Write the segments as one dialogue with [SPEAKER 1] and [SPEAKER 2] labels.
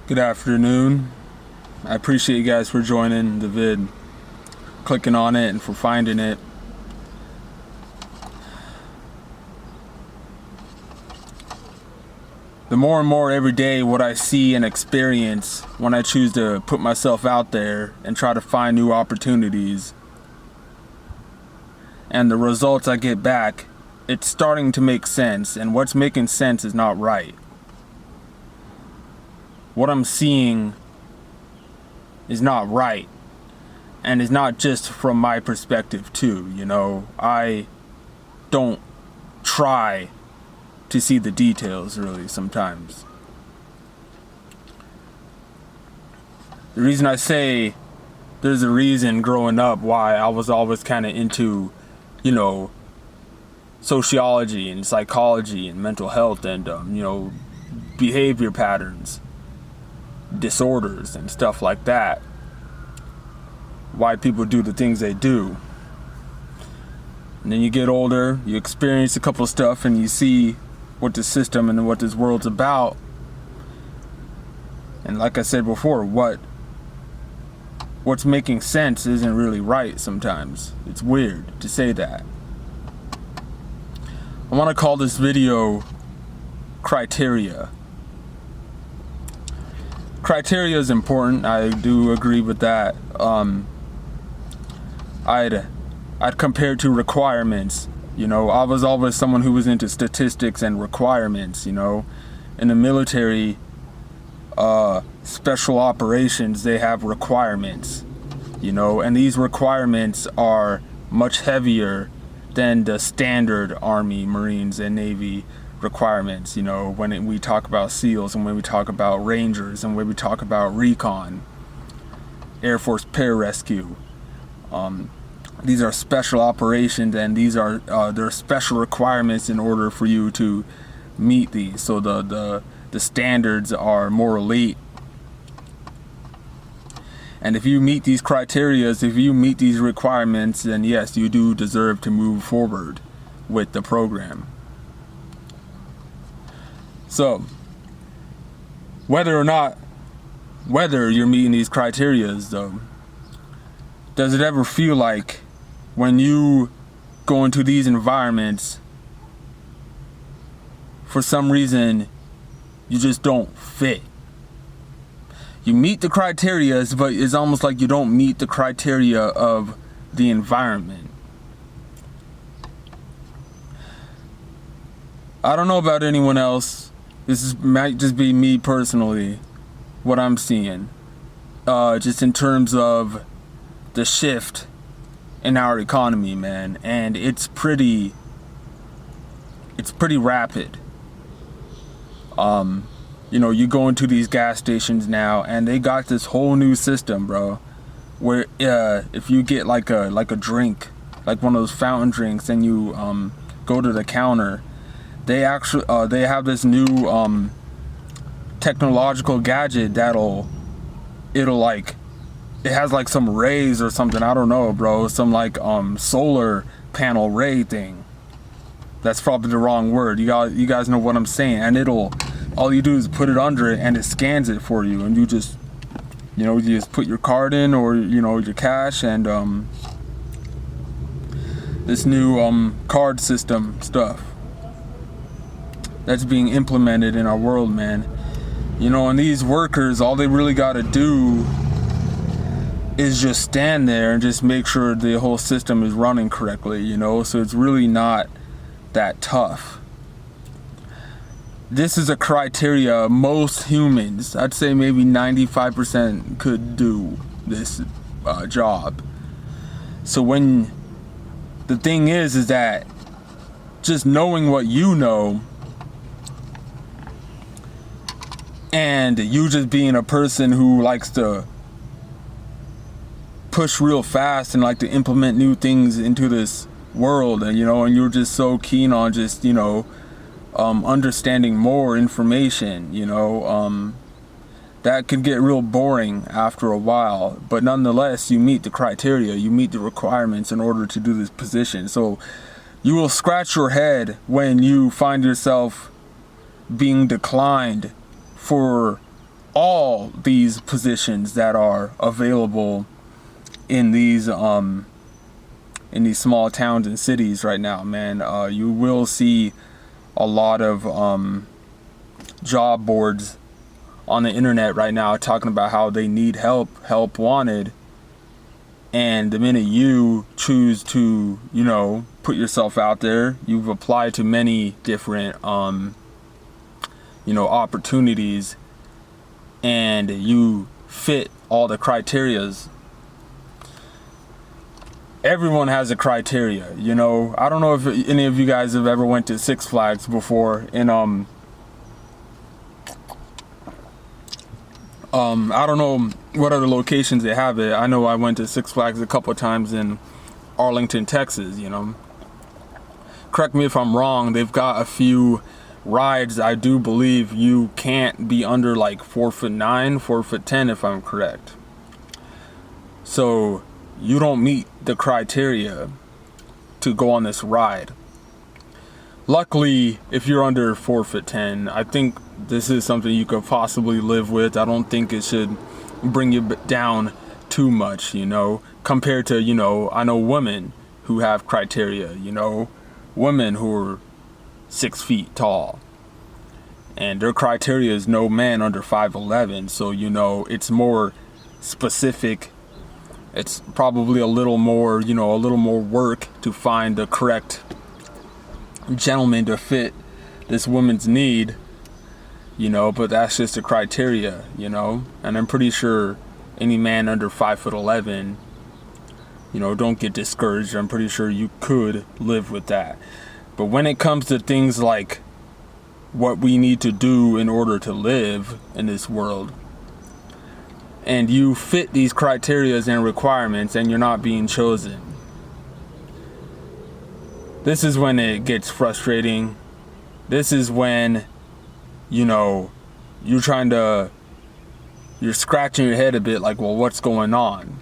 [SPEAKER 1] Good afternoon. I appreciate you guys for joining the vid, clicking on it, and for finding it. The more and more every day what I see and experience when I choose to put myself out there and try to find new opportunities, and the results I get back, it's starting to make sense, and what's making sense is not right. What I'm seeing is not right, and it's not just from my perspective too. I don't try to see the details really sometimes. The reason I say there's a reason growing up why I was always kind of into sociology and psychology and mental health and behavior patterns, disorders and stuff like that, why people do the things they do. And then you get older, you experience a couple of stuff, and you see what the system and what this world's about. And like I said before, what's making sense isn't really right sometimes. It's weird to say that. I want to call this video Criteria. Criteria is important. I do agree with that. I'd compare it to requirements. I was always someone who was into statistics and requirements. In the military, special operations, they have requirements. And these requirements are much heavier than the standard Army, Marines, and Navy requirements. When we talk about SEALs, and when we talk about Rangers, and when we talk about recon, Air Force pararescue, these are special operations, and these are there are special requirements in order for you to meet these. So the standards are more elite, and if you meet these criteria, if you meet these requirements, then yes, you do deserve to move forward with the program. So whether you're meeting these criteria, though, does it ever feel like when you go into these environments, for some reason you just don't fit? You meet the criteria, but it's almost like you don't meet the criteria of the environment. I don't know about anyone else. Might just be me personally, what I'm seeing. Just in terms of the shift in our economy, man. And it's pretty rapid. You go into these gas stations now, and they got this whole new system, bro, where if you get like a drink, like one of those fountain drinks, and you go to the counter, they have this new technological gadget it has like some rays or something, I don't know, bro, some like solar panel ray thing. That's probably the wrong word. You guys know what I'm saying. And all you do is put it under it, and it scans it for you, and you just put your card in, or your cash, and this new card system stuff that's being implemented in our world, man. And these workers, all they really got to do is just stand there and just make sure the whole system is running correctly, so it's really not that tough. This is a criteria most humans, I'd say maybe 95%, could do this job. So when the thing is that just knowing what you know, and you just being a person who likes to push real fast and like to implement new things into this world, and and you're just so keen on just understanding more information, that could get real boring after a while. But nonetheless, you meet the criteria, you meet the requirements in order to do this position. So you will scratch your head when you find yourself being declined for all these positions that are available in these small towns and cities right now, man. You will see a lot of job boards on the internet right now talking about how they need help wanted. And the minute you choose to, put yourself out there, you've applied to many different, opportunities, and you fit all the criterias. Everyone has a criteria, I don't know if any of you guys have ever went to Six Flags before, and I don't know what other locations they have it. I know I went to Six Flags a couple of times in Arlington, Texas, Correct me if I'm wrong, they've got a few rides. I do believe you can't be under like 4'9", 4'10", if I'm correct. So you don't meet the criteria to go on this ride. Luckily, if you're under 4'10", I think this is something you could possibly live with. I don't think it should bring you down too much, compared to, I know women who have criteria, women who are 6 feet tall, and their criteria is no man under 5'11". So, it's more specific. It's probably a little more, a little more work to find the correct gentleman to fit this woman's need, but that's just the criteria, and I'm pretty sure any man under 5'11", don't get discouraged. I'm pretty sure you could live with that. But when it comes to things like what we need to do in order to live in this world, and you fit these criterias and requirements and you're not being chosen, this is when it gets frustrating. This is when, you're scratching your head a bit like, well, what's going on?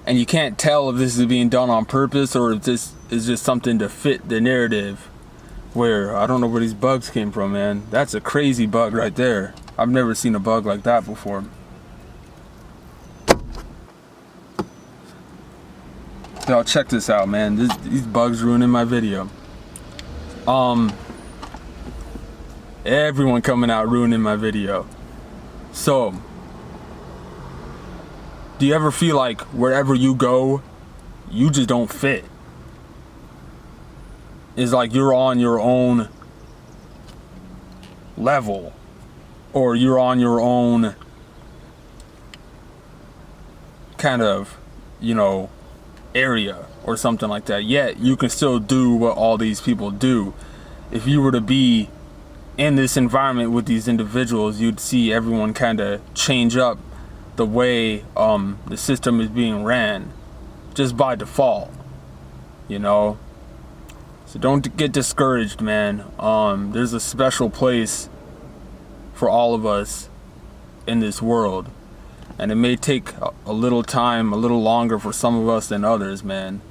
[SPEAKER 1] And you can't tell if this is being done on purpose or if this is just something to fit the narrative. Where, I don't know where these bugs came from, man. That's a crazy bug right there. I've never seen a bug like that before. Y'all check this out, man. These bugs ruining my video. Everyone coming out ruining my video. So, do you ever feel like wherever you go, you just don't fit? It's like you're on your own level, or you're on your own kind of, area or something like that. Yet you can still do what all these people do. If you were to be in this environment with these individuals, you'd see everyone kind of change up the way the system is being ran just by default, So don't get discouraged, man. There's a special place for all of us in this world. And it may take a little time, a little longer for some of us than others, man.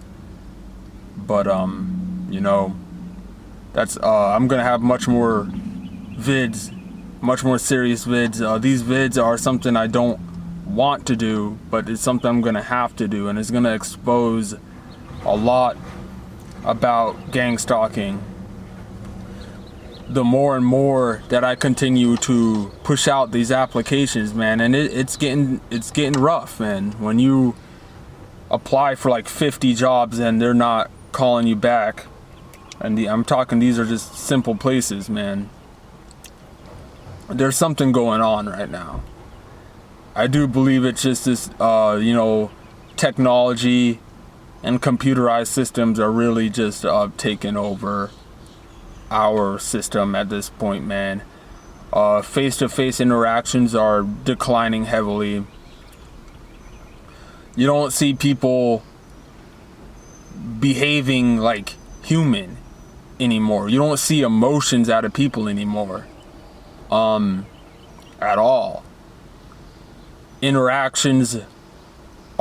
[SPEAKER 1] But, that's, I'm going to have much more vids, much more serious vids. These vids are something I don't want to do, but it's something I'm going to have to do. And it's going to expose a lot about gang stalking. The more and more that I continue to push out these applications, man, and it's getting rough, man. When you apply for like 50 jobs and they're not calling you back, and I'm talking, these are just simple places, man. There's something going on right now. I do believe it's just this, technology and computerized systems are really just taking over our system at this point, man. Face-to-face interactions are declining heavily. You don't see people behaving like human anymore. You don't see emotions out of people anymore. At all. Interactions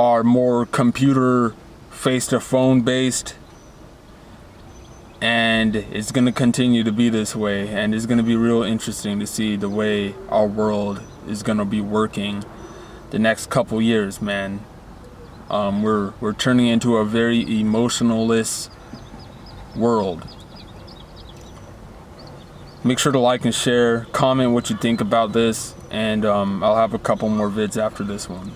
[SPEAKER 1] are more computer face-to-phone based. And it's going to continue to be this way, and it's going to be real interesting to see the way our world is going to be working the next couple years, man. We're turning into a very emotionless world. Make sure to like and share, comment what you think about this, and I'll have a couple more vids after this one.